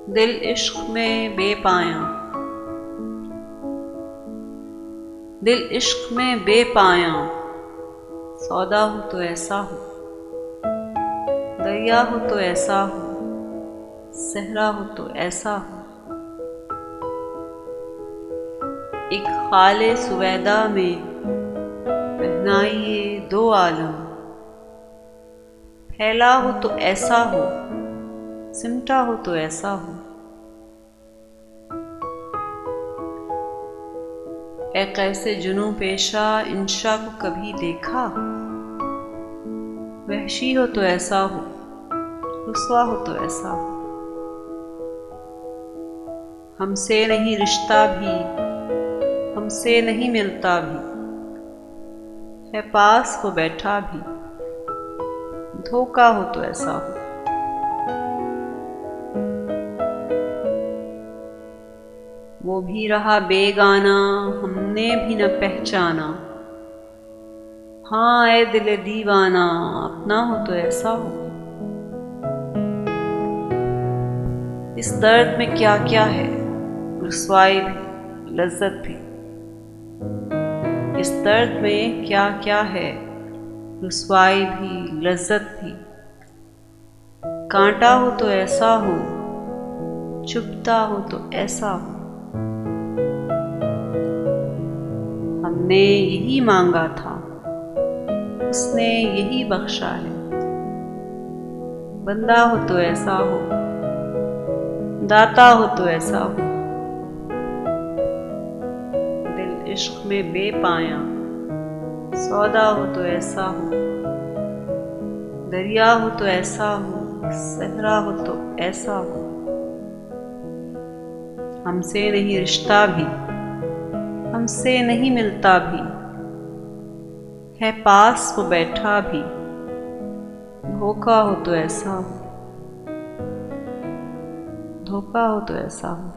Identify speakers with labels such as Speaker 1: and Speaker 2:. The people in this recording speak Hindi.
Speaker 1: दिल इश्क में बेपाया, दिल इश्क में बेपाया, सौदा हो तो ऐसा हो, दरिया हो तो ऐसा हो, सहरा हो तो ऐसा हो। एक खाले सुवैदा में पहनाइए दो आलम, फैला हो तो ऐसा हो, सिमटा हो तो ऐसा हो। ए कैसे जुनूं पेशा इंशा को कभी देखा, वहशी हो तो ऐसा हो, रुस्वा हो तो ऐसा हो। हमसे नहीं रिश्ता भी, हमसे नहीं मिलता भी, है पास वो बैठा भी, धोखा हो तो ऐसा हो। वो भी रहा बेगाना, हमने भी न पहचाना, हाँ ऐ दिल दीवाना, अपना हो तो ऐसा हो। इस दर्द में क्या क्या है, रुसवाई भी लज्जत भी। इस दर्द में क्या क्या है, रुसवाई भी लज्जत भी। कांटा हो तो ऐसा हो, चुभता हो तो ऐसा हो। हमने यही मांगा था, उसने यही बख्शा है। बंदा हो तो ऐसा हो, दाता हो तो ऐसा हो। दिल इश्क में बेपाया, सौदा हो तो ऐसा हो, दरिया हो तो ऐसा हो, सहरा हो तो ऐसा हो। हमसे नहीं रिश्ता भी, हमसे नहीं मिलता भी, है पास वो बैठा भी, धोखा हो तो ऐसा हो, धोखा हो तो ऐसा हो।